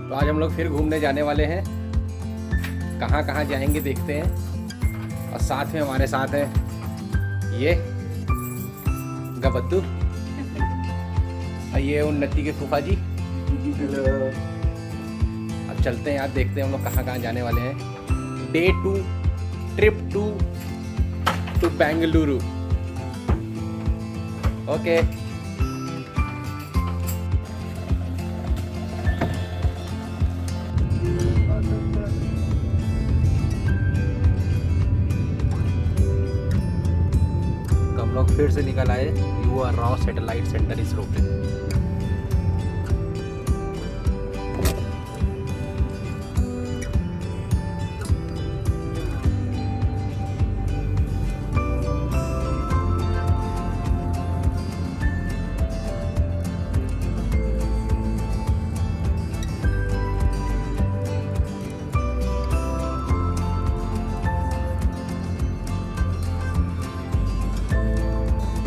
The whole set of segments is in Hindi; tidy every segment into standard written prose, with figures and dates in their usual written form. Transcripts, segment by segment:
तो आज हम लोग फिर घूमने जाने वाले हैं। कहाँ कहाँ जाएंगे देखते हैं। और साथ में हमारे साथ है ये गबद्दू और ये उन्नति के फूफा जी। हेलो। अब चलते हैं, आज देखते हैं हम लोग कहाँ कहाँ जाने वाले हैं। Day 2 trip to Bengaluru. Okay. हम लोग फिर से निकल आए। युवा रॉ सैटेलाइट सेंटर इसरो पे।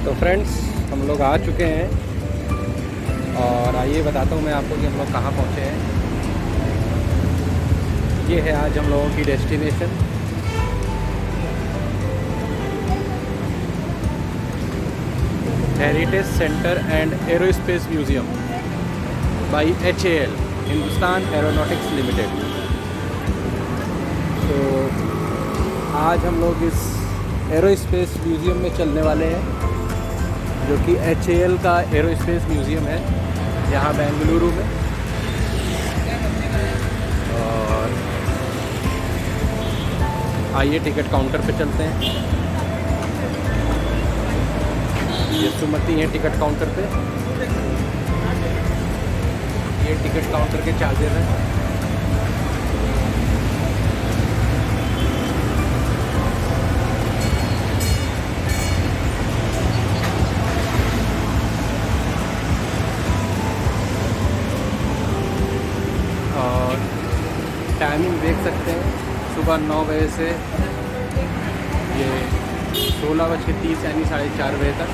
तो फ्रेंड्स, हम लोग आ चुके हैं और आइए बताता हूँ मैं आपको कि हम लोग कहाँ पहुँचे हैं। ये है आज हम लोगों की destination. Heritage centre and aerospace museum by HAL, Hindustan aeronautics limited. तो आज हम लोग इस एरोस्पेस म्यूजियम में चलने वाले हैं, जो कि HAL का एरोस्पेस म्यूज़ियम है यहाँ बेंगलुरु में। और आइए टिकट काउंटर पे चलते हैं। ये सुमति है टिकट काउंटर पे। ये टिकट काउंटर के चार्जेस हैं। टाइमिंग देख सकते हैं, सुबह 9 बजे से ये 16:30 यानी 4:30 बजे तक।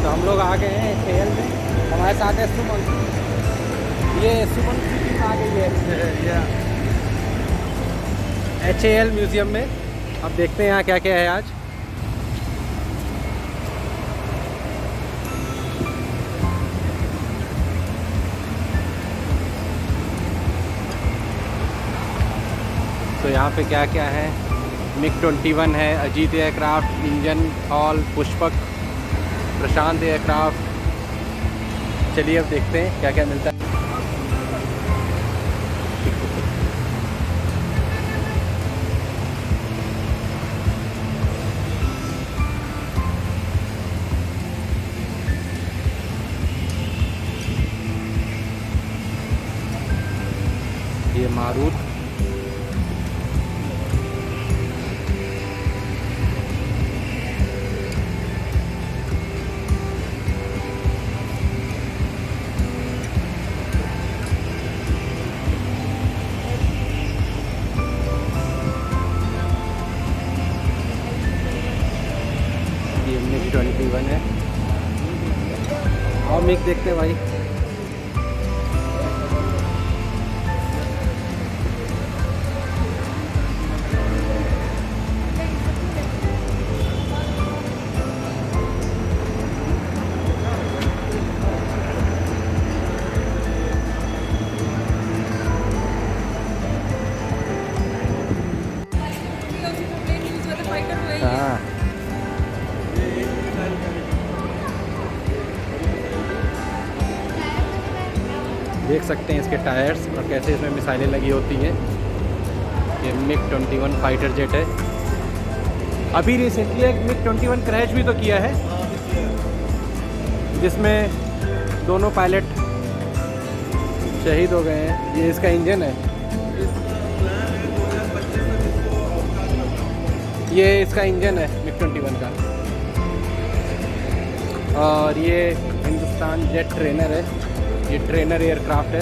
तो हम लोग आ गए हैं HAL में। हमारे साथ है सुमन। ये सुमन की टीम आ गई है HAL म्यूज़ियम में। अब देखते हैं यहाँ क्या क्या है आज। तो यहाँ पे क्या क्या है। MiG-21 है, Ajeet aircraft, engine hall, Pushpak, Prashant aircraft. चलिए अब देखते हैं क्या क्या मिलता है। ये मारूत, ये MiG-21 है। और मिग देखते हैं भाई। हाँ, देख सकते हैं इसके टायर्स और कैसे इसमें मिसाइलें लगी होती हैं। ये MiG-21 फाइटर जेट है। अभी रिसेंटली एक MiG-21 क्रैश भी तो किया है, जिसमें दोनों पायलट शहीद हो गए हैं। ये इसका इंजन है। ये इसका इंजन है MiG-21 का। और ये हिंदुस्तान जेट ट्रेनर है। ये ट्रेनर एयरक्राफ्ट है।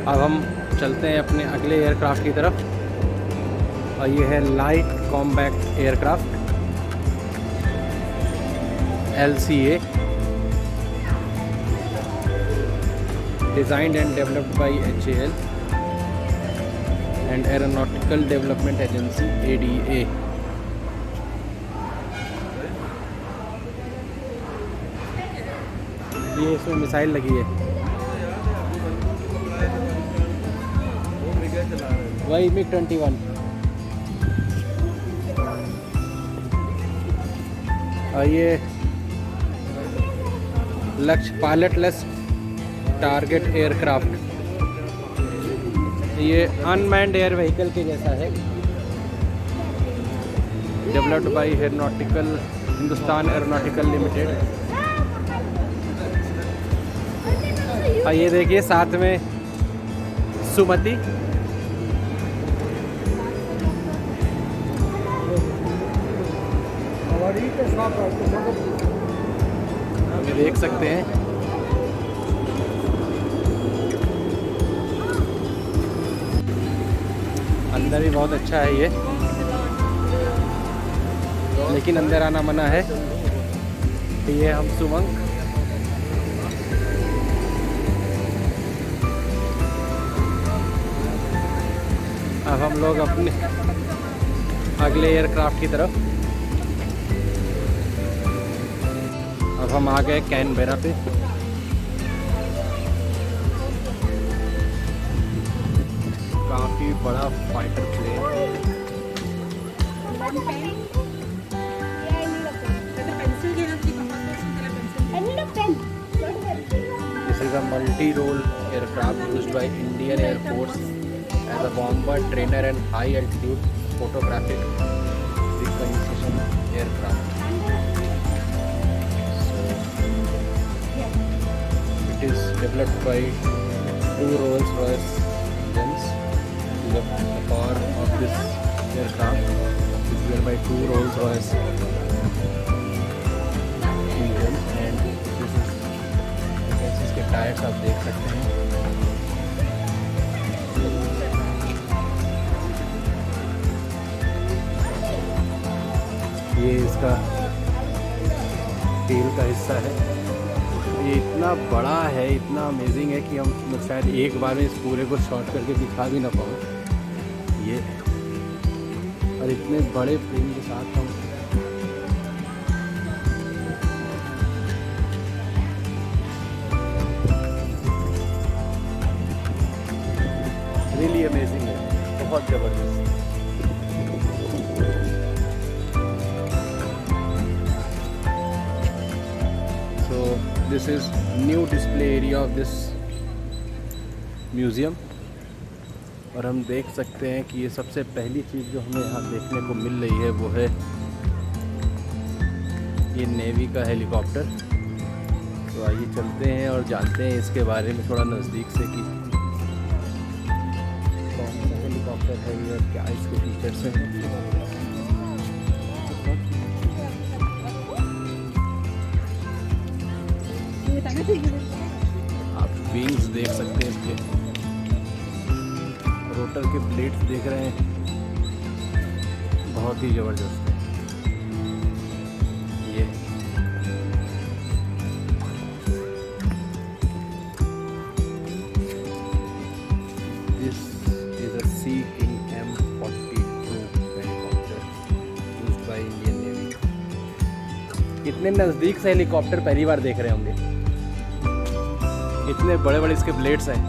अब हम चलते हैं अपने अगले एयरक्राफ्ट की तरफ और ये है light combat aircraft LCA, designed and developed by HAL and Aeronautical Development Agency ADA. ये इसमें मिसाइल लगी है, वही MiG-21। और ये लक्ष्य पायलटलेस टारगेट एयरक्राफ्ट, ये अनमैन्ड एयर व्हीकल के जैसा है, developed by Hindustan aeronautical limited. और ये देखिए साथ में सुमति, ये देख सकते हैं। अंदर भी बहुत अच्छा है ये, लेकिन अंदर आना मना है। ये हम सुमंग अब हम लोग अपने अगले एयरक्राफ्ट की तरफ। अब हम आ गए कैनबेरा पे। काफ़ी बड़ा fighter plane. This is a multi-role aircraft used by Indian Air Force as a bomber, trainer and high-altitude photographic reconnaissance aircraft. It is developed by two Rolls-Royce engines. The power of this aircraft is given by two Rolls-Royce engines, and this is इसके टायर्स आप देख सकते हैं। ये इसका टेल का हिस्सा है। ये इतना बड़ा है, इतना अमेजिंग है कि हम शायद एक बार में इस पूरे को शॉर्ट करके दिखा भी ना पाऊँ। ये और इतने बड़े प्लेन के साथ हम रियली अमेजिंग है, बहुत ज़बरदस्त। This is new display area of this museum। और हम देख सकते हैं कि ये सबसे पहली चीज़ जो हमें यहाँ देखने को मिल रही है वो है ये नेवी का हेलीकॉप्टर। तो आइए चलते हैं और जानते हैं इसके बारे में थोड़ा नज़दीक से कि कौन सा हेलीकॉप्टर है ये और क्या इसके फीचर्स हैं। आप विंग्स देख सकते हैं, इसके रोटर के ब्लेड्स देख रहे हैं, बहुत ही ज़बरदस्त है ये। This is a sea king M42 helicopter used by Indian Navy. इतने नज़दीक से हेलीकॉप्टर पहली बार देख रहे होंगे, इतने बड़े बड़े इसके ब्लेड्स हैं।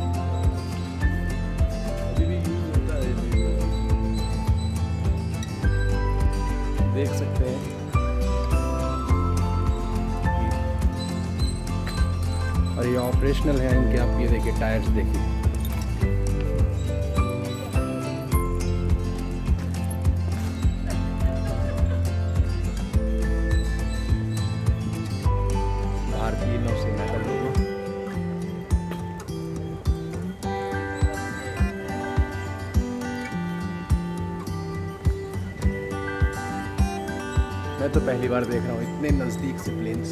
देख सकते हैं और ये ऑपरेशनल है इनके। आप ये देखिए टायर्स देखिए, भारतीय नौसेना का लोगो। मैं तो पहली बार देख रहा हूँ इतने नज़दीक से प्लेन्स।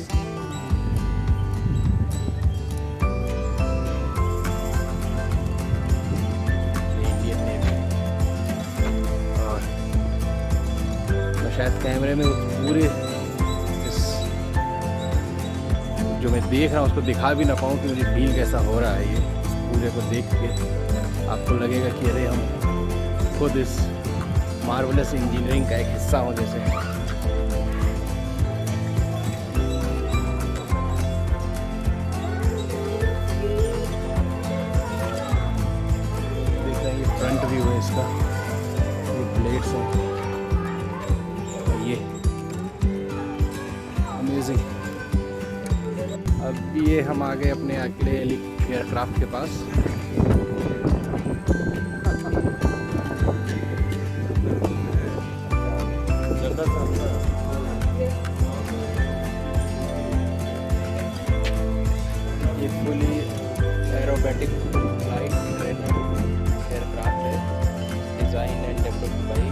कैमरे में पूरे इस जो मैं देख रहा हूँ उसको दिखा भी ना पाऊँ कि मुझे फील कैसा हो रहा है। ये पूरे को देख के आपको लगेगा कि अरे हम खुद इस मार्वलस इंजीनियरिंग का एक हिस्सा हो जैसे। देख रहे हैं ये फ्रंट व्यू है इसका, ये प्लेट्स हैं और ये अमेजिंग। अब ये हम आ गए अपने अगले एयरक्राफ्ट के पास। ये fully aerobatic flight trainer aircraft है, design and developed by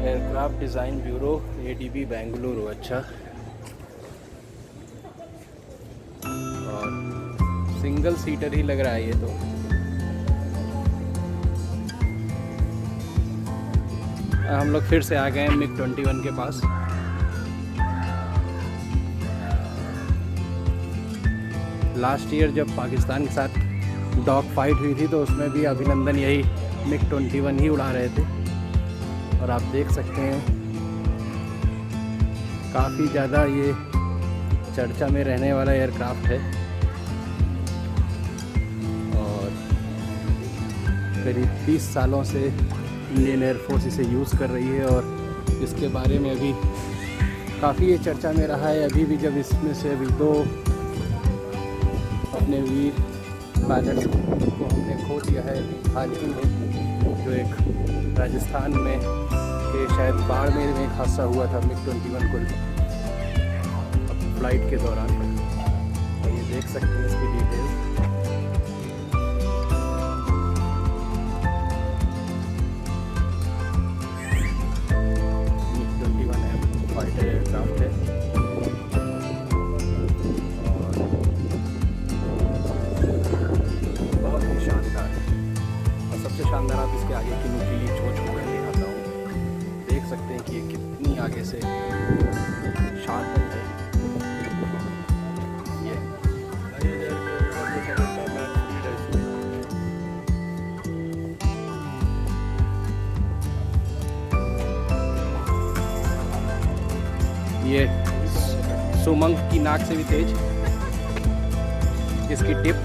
aircraft design bureau ADB Bengaluru. अच्छा, और सिंगल सीटर ही लग रहा है ये तो। हम लोग फिर से आ गए हैं MiG-21 के पास। लास्ट ईयर जब पाकिस्तान के साथ डॉग फाइट हुई थी तो उसमें भी अभिनंदन यही MiG-21 ही उड़ा रहे थे। और आप देख सकते हैं काफ़ी ज़्यादा ये चर्चा में रहने वाला एयरक्राफ्ट है और करीब 30 सालों से इंडियन एयरफोर्स इसे यूज़ कर रही है। और इसके बारे में अभी काफ़ी ये चर्चा में रहा है। अभी भी जब इसमें से अभी 2 अपने वीर पायलट्स को हमने खो दिया है हाल ही में, जो एक राजस्थान में के शायद बाड़मेर में एक हादसा हुआ था MiG-21 को फ्लाइट के दौरान। तो ये देख सकते हैं इसकी डिटेल्स। MiG-21 फाइटर एयरक्राफ्ट है और बहुत ही शानदार है। और सबसे शानदार आप इसके आगे की नुकीली चोंच को मैं दिखाता हूँ। देख सकते हैं कि ये कितनी आगे से शानदार है। ये सुमंग की नाक से भी तेज इसकी टिप।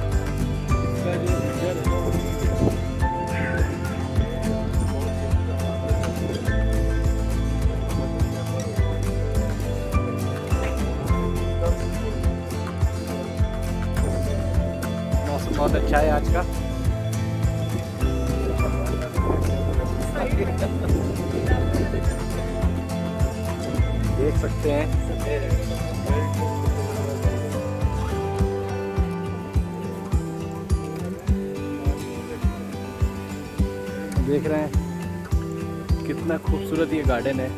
मौसम बहुत अच्छा है आज का। देख सकते हैं देख रहे हैं कितना खूबसूरत ये गार्डन है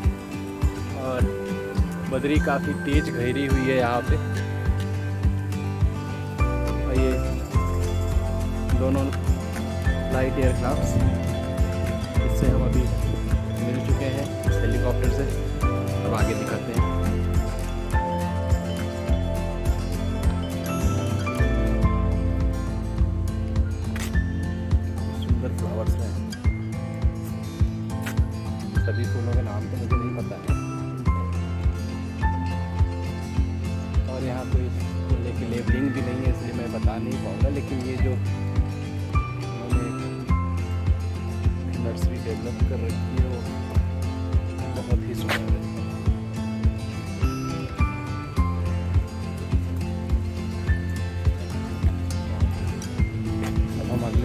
और बदरी काफ़ी तेज घेरी हुई है यहाँ पे। और ये दोनों लाइट एयरक्राफ्ट्स, इससे हम अभी मिल चुके हैं इस हेलीकॉप्टर से। अब आगे दिखाते हैं। सुंदर फ्लावर्स हैं। सभी फूलों के नाम तो मुझे नहीं पता है और यहाँ कोई फूल की लेबलिंग भी नहीं है, इसलिए मैं बता नहीं पाऊँगा। लेकिन ये जो उन्होंने नर्सरी डेवलप कर रखी है वो बहुत ही सुंदर है।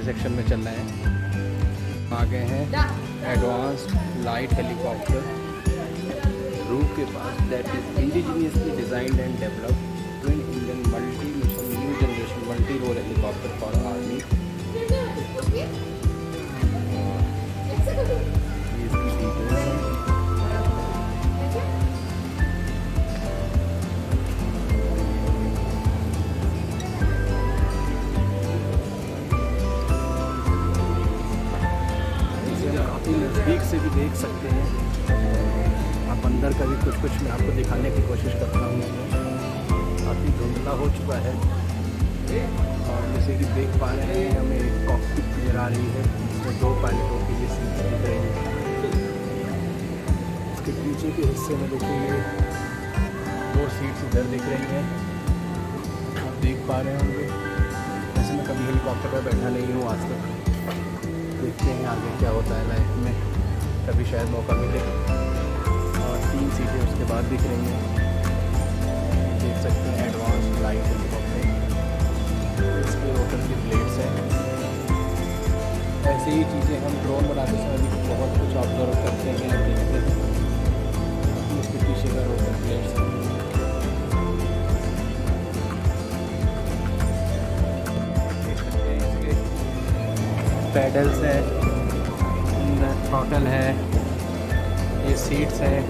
सेक्शन में चल रहे हैं। आ गए हैं एडवांस्ड लाइट हेलीकॉप्टर रूफ के पास। That is indigenously designed and developed twin engine multi mission new generation multi role helicopter for army. नज़दीक से भी देख सकते हैं। आप अंदर का भी कुछ मैं आपको दिखाने की कोशिश करता हूँ। काफ़ी धुंधला हो चुका है और जैसे कि देख पा रहे हैं हमें एक कॉकपिट नज़र आ रही है जिसमें 2 पायलटों की ये सीट्स दिख रही हैं। इसके पीछे के हिस्से में देखेंगे 2 सीट्स इधर दिख रही हैं, आप देख पा रहे होंगे। वैसे मैं कभी हेलीकॉप्टर पर बैठा नहीं हूँ आज तक, देखते हैं आगे क्या होता है लाइफ में, कभी शायद मौका मिले। और 3 सीटें उसके बाद दिख रही हैं, देख सकते हैं एडवांस लाइट हेलीकॉप्टर, इसके रोटर की प्लेट्स हैं। ऐसे ही चीज़ें हम ड्रोन बनाते समय भी बहुत कुछ ऑब्जर्व करते हैं और देखते हैं। इसके पीछे का रोटर प्लेट्स है। पैडल्स है, थ्रॉटल है, ये सीट्स हैं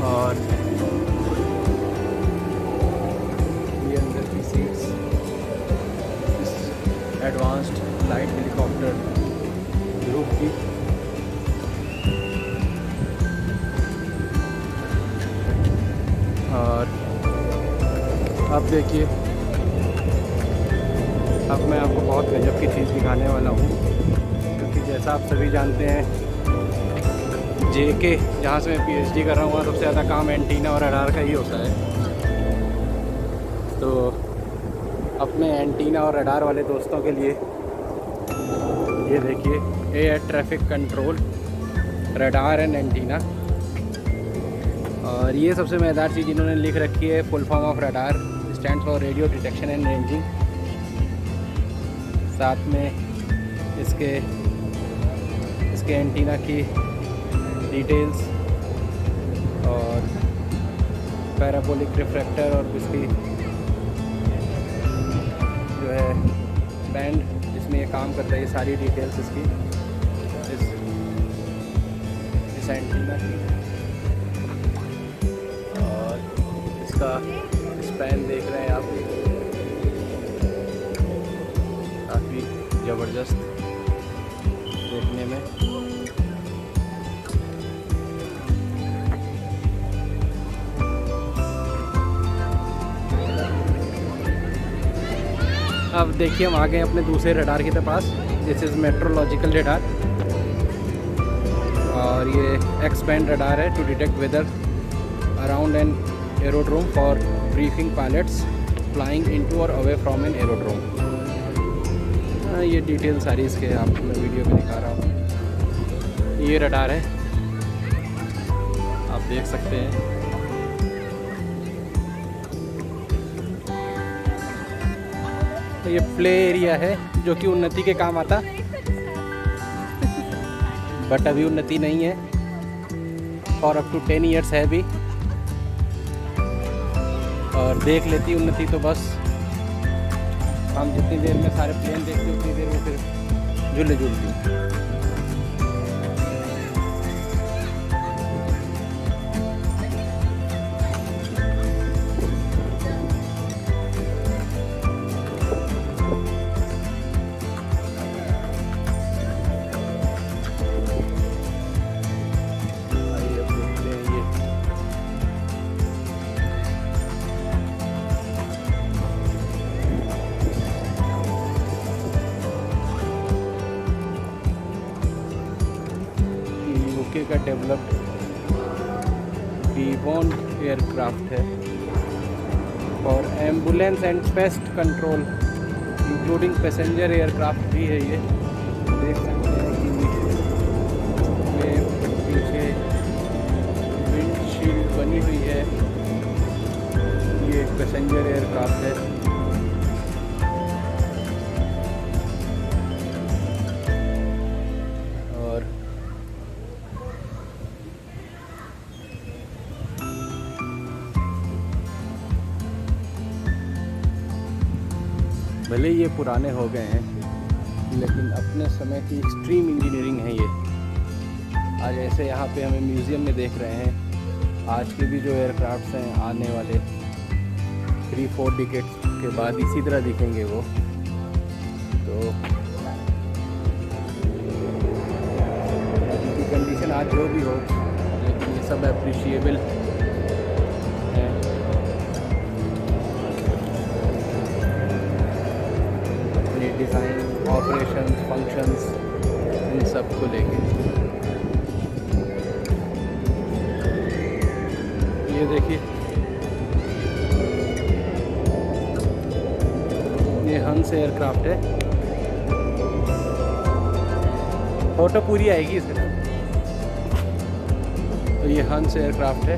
और ये अंदर की सीट्स इस एडवांस्ड लाइट हेलीकॉप्टर ग्रुप की। और अब देखिए, अब मैं आपको बहुत गजब की चीज़ दिखाने वाला हूँ, क्योंकि जैसा आप सभी जानते हैं JK जहाँ से मैं PhD कर रहा हूँ वहाँ सबसे ज़्यादा काम एंटीना और रडार का ही होता है। तो अपने एंटीना और रडार वाले दोस्तों के लिए ये देखिए, air traffic control radar and antenna. और ये सबसे मज़ेदार चीज़ इन्होंने लिख रखी है, full form of radar stands for radio detection and ranging. साथ में इसके एंटीना की डिटेल्स और पैराबोलिक रिफ्रैक्टर और इसकी जो है बैंड जिसमें ये काम करता है, ये सारी डिटेल्स इसकी इस एंटीना की। और इसका स्पैन देख रहे हैं आप, काफ़ी ज़बरदस्त देखने में। अब देखिए हम आ गए अपने दूसरे रडार के पास, दिस इज़ मेट्रोलॉजिकल रडार। और ये एक्सपैंड रडार है to detect weather around an aerodrome for briefing pilots flying into और अवे फ्रॉम एन एरोड्रोम। ये डिटेल सारी इसके आपको मैं वीडियो में दिखा रहा हूँ। ये रडार है, आप देख सकते हैं। तो ये प्ले एरिया है जो कि उन्नति के काम आता, बट अभी उन्नति नहीं है और अप टू 10 ईयर्स है भी। और देख लेती उन्नति तो बस हम जितनी देर में सारे प्लेन देखते उतनी देर में फिर झुलती। UK का डेवलप्ड बीबॉन एयरक्राफ्ट है और ambulance and pest control including passenger aircraft भी है। ये देख सकते हैं कि पीछे विंडशील्ड बनी हुई है। ये एक पैसेंजर एयरक्राफ्ट है। भले ये पुराने हो गए हैं लेकिन अपने समय की एक्सट्रीम इंजीनियरिंग है ये। आज ऐसे यहाँ पे हमें म्यूज़ियम में देख रहे हैं, आज के भी जो एयरक्राफ्ट्स हैं आने वाले 3-4 डिकेड्स के बाद इसी तरह दिखेंगे वो। तो कंडीशन आज जो भी हो, लेकिन ये सब अप्रिशिएबल है। अपने डिज़ाइन, ऑपरेशन, फंक्शंस, इन सब को लेके ये देखिए, ये हंस एयरक्राफ्ट है। फोटो पूरी आएगी इसके साथ। तो ये हंस एयरक्राफ्ट है।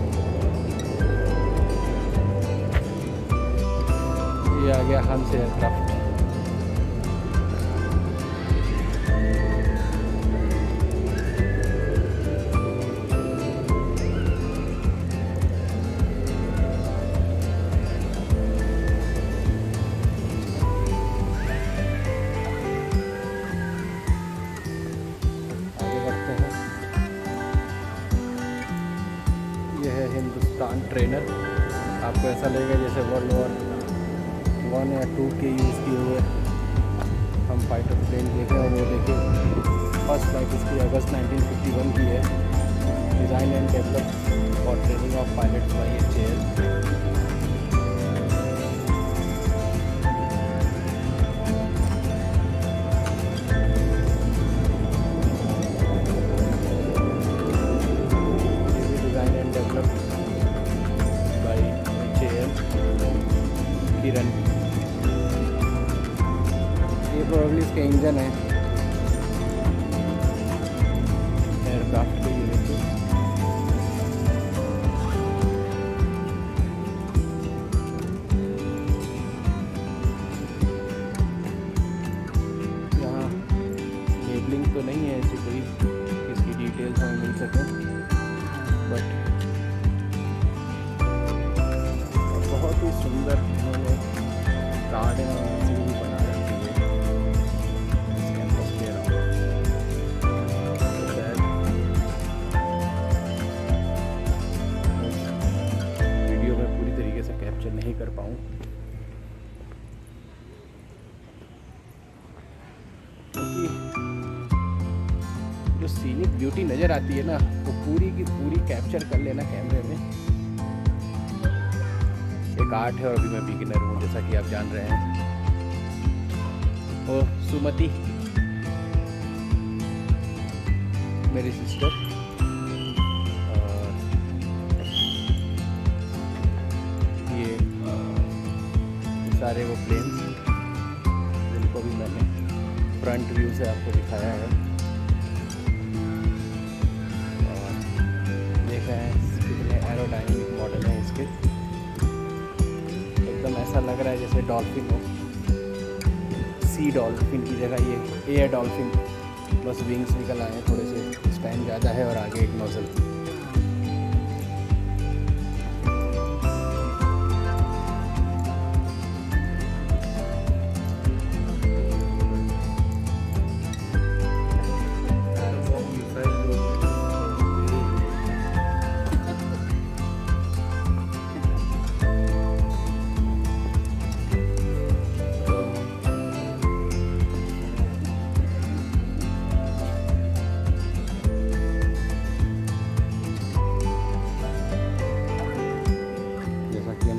ये आ गया हंस एयरक्राफ्ट। हिंदुस्तान ट्रेनर। आपको ऐसा लगेगा जैसे वर्ल्ड वॉर 1 या 2 के यूज़ किए हुए हम फाइटर प्लेन देखें। और वो देखिए फर्स्ट फ्लाइट इसकी अगस्त 1951 की है। Design and develop for training of pilots by HAL। Kiran, ये प्रोबेबली इसका इंजन है एयरक्राफ्ट के यूनिट। यहाँ लेबलिंग तो नहीं है ऐसी कोई, इसकी डिटेल्स हमें मिल सकें, बट बहुत ही सुंदर उन्होंने गार्डन और सीन बना रखी है इस कैंपस के अराउंड। वीडियो में पूरी तरीके से कैप्चर नहीं कर पाऊँ, क्योंकि जो सीनिक ब्यूटी नज़र आती है ना, वो पूरी की पूरी कैप्चर कर लेना कैमरे में एक आर्ट है। और अभी मैं बिगिनर हूँ, जैसा कि आप जान रहे हैं। और सुमति मेरी सिस्टर, और ये सारे वो प्लेन्स जिनको भी मैंने फ्रंट व्यू से आपको दिखाया है। और देख रहे हैं कितने एरोडायनेमिक मॉडल हैं इसके। एकदम ऐसा लग रहा है जैसे डॉल्फिन हो, सी डॉल्फिन की जगह ये एयर डॉल्फिन, बस विंग्स निकल आए हैं, थोड़े से स्पैन ज़्यादा है और आगे एक नोजल।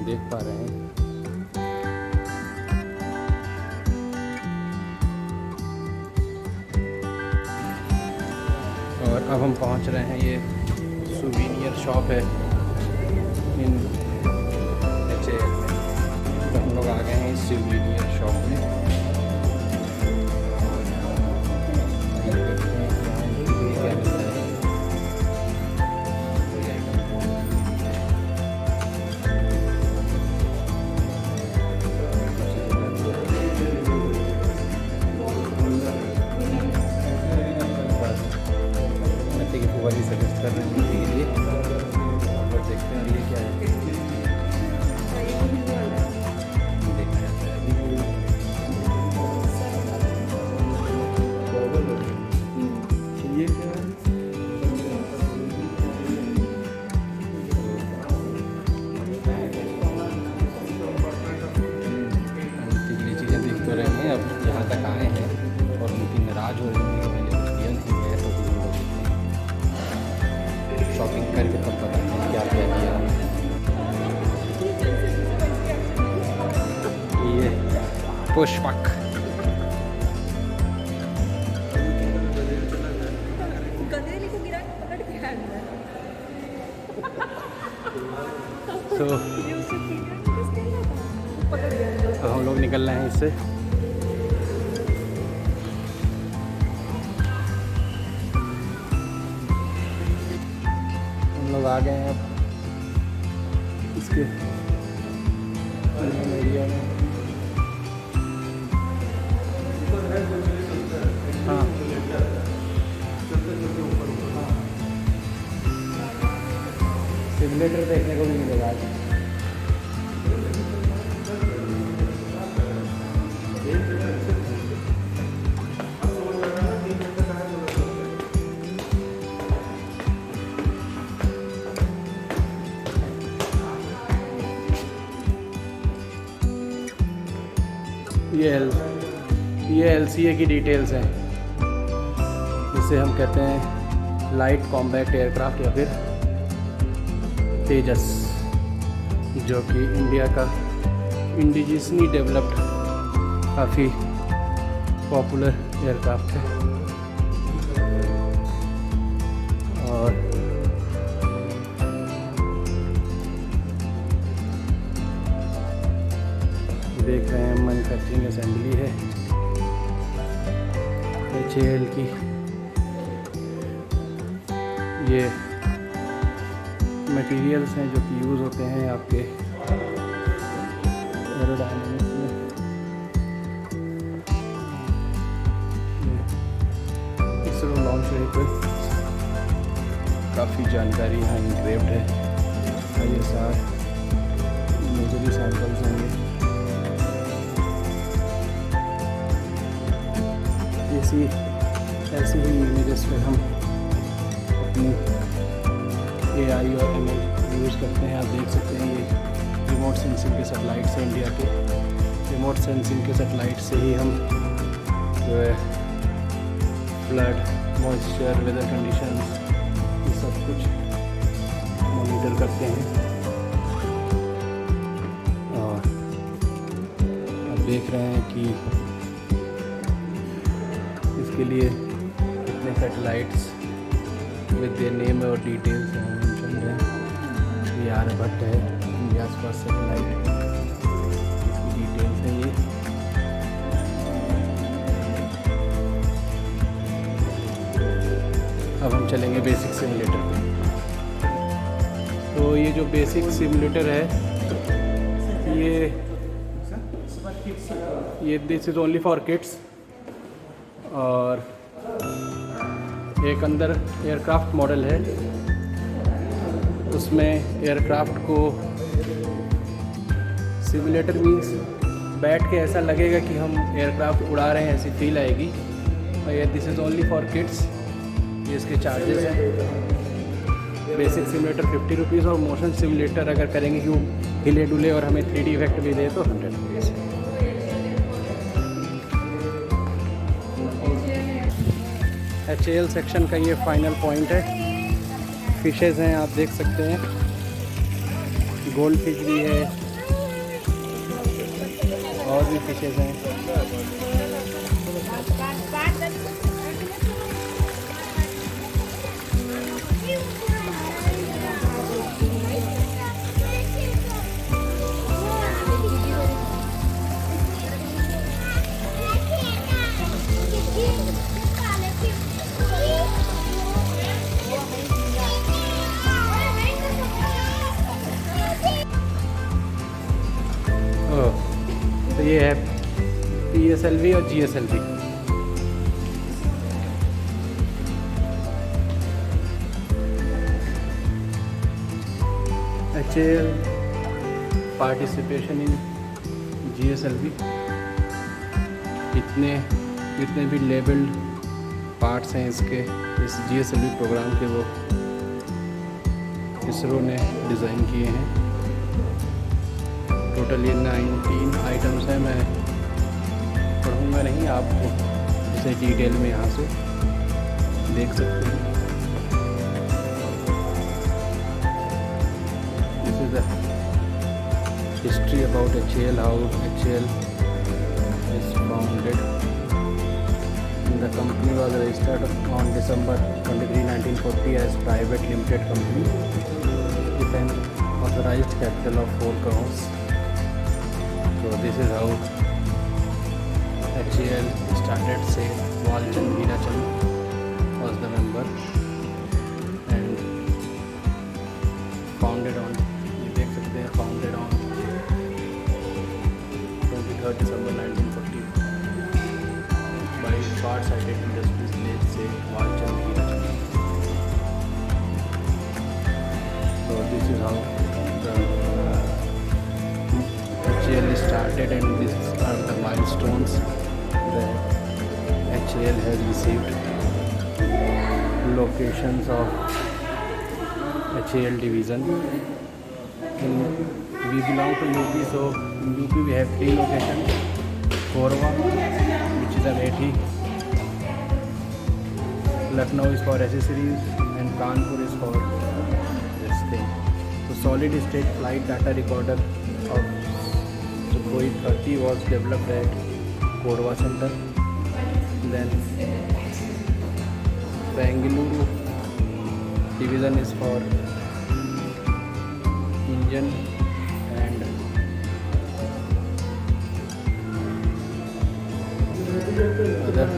देख पा रहे हैं और अब हम पहुंच रहे हैं, ये सुवीनियर शॉप है इन HAL में। तो हम लोग आ गए हैं इस सुवीनियर शॉप में। वही सजेस्ट कर रहे हैं के लिए, और देखते हैं ये क्या है। पुष्पक। गधेली को गिरा के पकड़ के अंदर। तो ये उससे किसके लिए पकड़ गया अंदर। अब हम लोग निकल रहे हैं इससे। हम लोग आ गए हैं अब इसके एरिया में। हाँ सिमुलेटर देखने को भी मिलेगा आज। ये LCA की डिटेल्स हैं, जिसे हम कहते हैं लाइट कॉम्बैट एयरक्राफ्ट या फिर तेजस, जो कि इंडिया का इंडिजियसली डेवलप्ड काफ़ी पॉपुलर एयरक्राफ्ट है। और देख रहे हैं मैन्युफैक्चरिंग असेंबली है HAL की। ये मटेरियल्स हैं जो कि यूज़ होते हैं आपके एरोडायनामिक्स में। इसरो लॉन्च व्हीकल, काफ़ी जानकारी यहाँ इंक्रेव्ड है। ISR मेजरली सैम्पल्स होंगे। ऐसी ही इमेजेस पे हम अपनी AI और ML यूज़ करते हैं। आप देख सकते हैं ये रिमोट सेंसिंग के सैटेलाइट से, इंडिया के रिमोट सेंसिंग के सैटेलाइट से ही हम जो है फ्लड, मॉइस्चर, वेदर कंडीशंस ये सब कुछ मॉनिटर करते हैं। और आप देख रहे हैं कि इसके लिए कितने सैटेलाइट्स विद देयर नेम और डिटेल्स हैं मेंशन है। ये आर्यभट्ट है, इंडिया फर्स्ट सैटेलाइट, इसकी डिटेल्स है ये। अब हम चलेंगे बेसिक सिमुलेटर पे। तो ये जो बेसिक सिमुलेटर है ये this is only for kids. और एक अंदर एयरक्राफ्ट मॉडल है, उसमें एयरक्राफ्ट को सिमुलेटर मीन्स बैठ के ऐसा लगेगा कि हम एयरक्राफ्ट उड़ा रहे हैं, ऐसी फील आएगी। और ये this is only for kids. ये इसके चार्जेस हैं। बेसिक सिमुलेटर 50 रुपीज़ और मोशन सिमुलेटर अगर करेंगे कि वो हिले डुले और हमें 3D इफेक्ट भी दे तो 100 रुपीज़। HAL सेक्शन का ये फाइनल पॉइंट है। फिशेज़ हैं, आप देख सकते हैं, गोल्ड फिश भी है और भी फिशेज़ हैं। तो ये है PSLV और GSLV। HAL participation in GSLV। जितने भी लेबल्ड पार्ट्स हैं इसके, इस GSLV प्रोग्राम के, वो इसरो ने डिज़ाइन किए हैं। टोटल ये 19 आइटम्स हैं। मैं पढ़ूँगा नहीं, आप इसे डिटेल में यहाँ से देख सकते हैं। This is the history about HAL, how HAL founded. The company was registered on December 23, 1940 as private limited company with an authorized capital of 4 crores. So this is how HAL started. Say Walchand Veerachand was the member and founded on, you देख सकते हैं, founded on 23rd December 1940 by far-sighted industries led say Walchand Veerachand. So this is how the HAL started, and these are the milestones that HAL has received. Locations of HAL division. We belong to UP, so in UP we have 3 locations. Korwa, which is Amethi, Lucknow is for accessories, and Kanpur is for this thing. So solid state flight data recorder of Sukhoi 30 was developed at Korwa Center. Then Bangalore division is for engine and other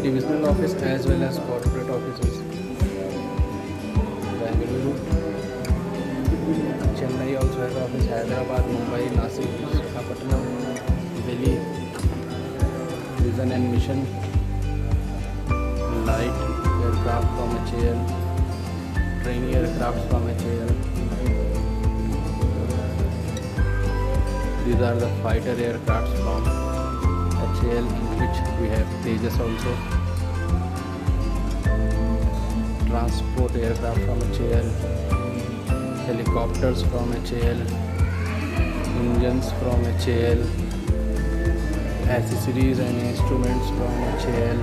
divisional office as well as corporate offices. Bangalore, Chennai also has office. Hyderabad, Mumbai, Nasik, Visakhapatnam, Delhi, vision and mission. Light aircraft from HAL, trainee aircraft from HAL. These are the fighter aircrafts from HAL, in which we have Tejas also. Transport aircraft from HAL, helicopters from HAL, engines from HAL, accessories and instruments from HAL.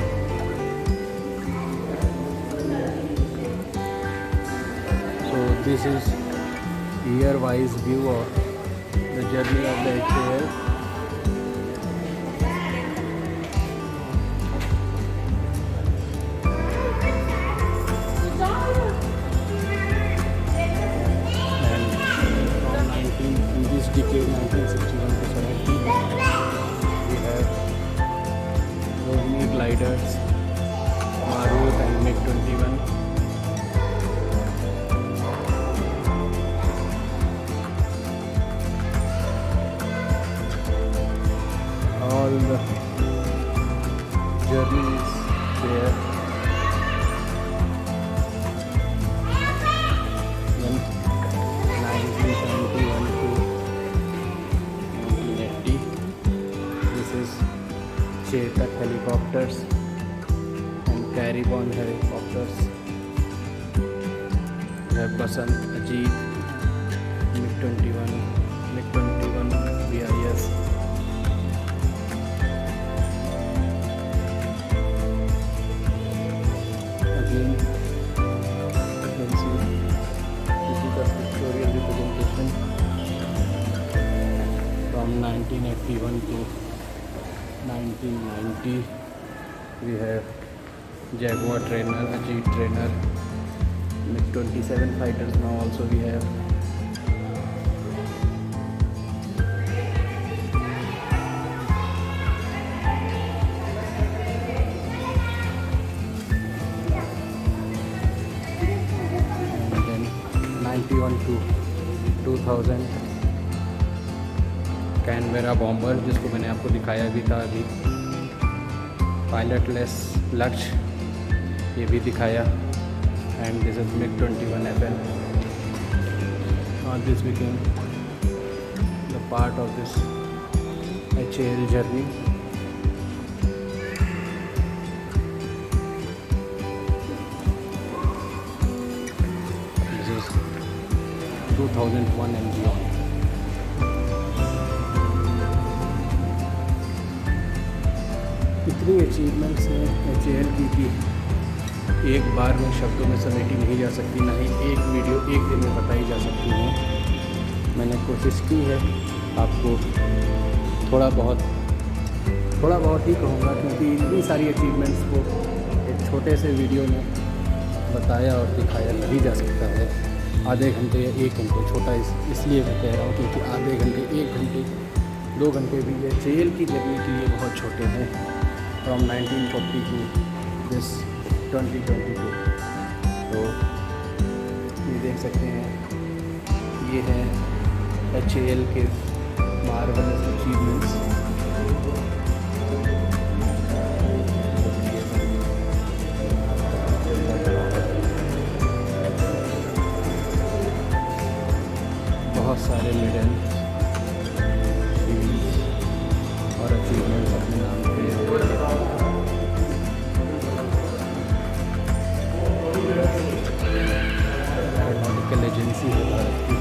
So this is year-wise view of the journey of the HAL. In this decade 1961 to 70 we have Rohini gliders, Marut and MiG-21. All the journeys there. Then 1971 to 1980. This is Chetak helicopters and Caribon helicopters. We have Basant, Ajit, MiG-21 BIS. Again, you can see this is the pictorial representation from 1981 to 1990. We have Jaguar trainer, Ajit trainer, MiG-27 fighters now also we have. And then 91 to 2000 Canberra bomber, जिसको मैंने आपको दिखाया भी था अभी. पायलटलेस लक्ष्य, ये भी दिखाया. And this is MiG-21 FN. This became the part of this HAL journey. This is 2001 and beyond. इतनी अचीवमेंट्स ने HAL की थी, एक बार में शब्दों में समेटी नहीं जा सकती, ना ही एक वीडियो एक दिन में बताई जा सकती है. मैंने कोशिश की है आपको थोड़ा बहुत थोड़ा बहुत ही कहूँगा, क्योंकि इतनी सारी अचीवमेंट्स को एक छोटे से वीडियो में बताया और दिखाया नहीं जा सकता है। आधे घंटे या 1 घंटे, छोटा इसलिए मैं कह रहा हूँ क्योंकि आधे घंटे, 1 घंटे, 2 घंटे भी ये जेल की जर्नी के लिए बहुत छोटे हैं। From 1940 to this 2022। तो ये देख सकते हैं, ये है HAL के मार्वलस अचीवमेंट्स। बहुत सारे मेडल और अचीवमेंट्स अपने नाम पे। एरोनॉटिकल एजेंसी है भारत की।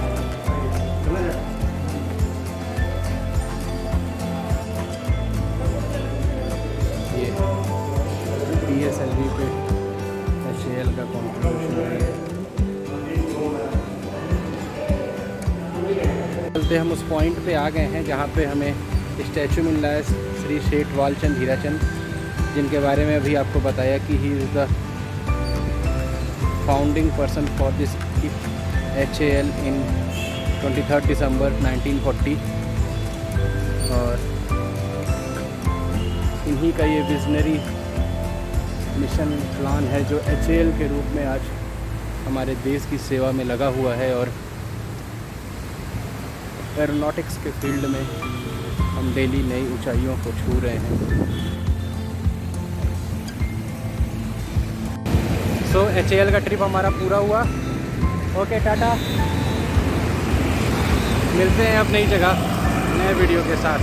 ये PSLV पे HAL का कॉन्ट्रीब्यूशन है। चलते हम उस पॉइंट पे आ गए हैं जहाँ पे हमें स्टैचू मिल रहा है श्री सेठ वालचंद हीराचंद, जिनके बारे में अभी आपको बताया कि he is the founding person for this HAL इन 23 दिसंबर 1940। और इन्हीं का ये विजनरी मिशन प्लान है जो HAL के रूप में आज हमारे देश की सेवा में लगा हुआ है। और एरोनॉटिक्स के फील्ड में हम डेली नई ऊंचाइयों को छू रहे हैं। सो HAL का ट्रिप हमारा पूरा हुआ। ओके, टाटा, मिलते हैं अब नई जगह नए वीडियो के साथ।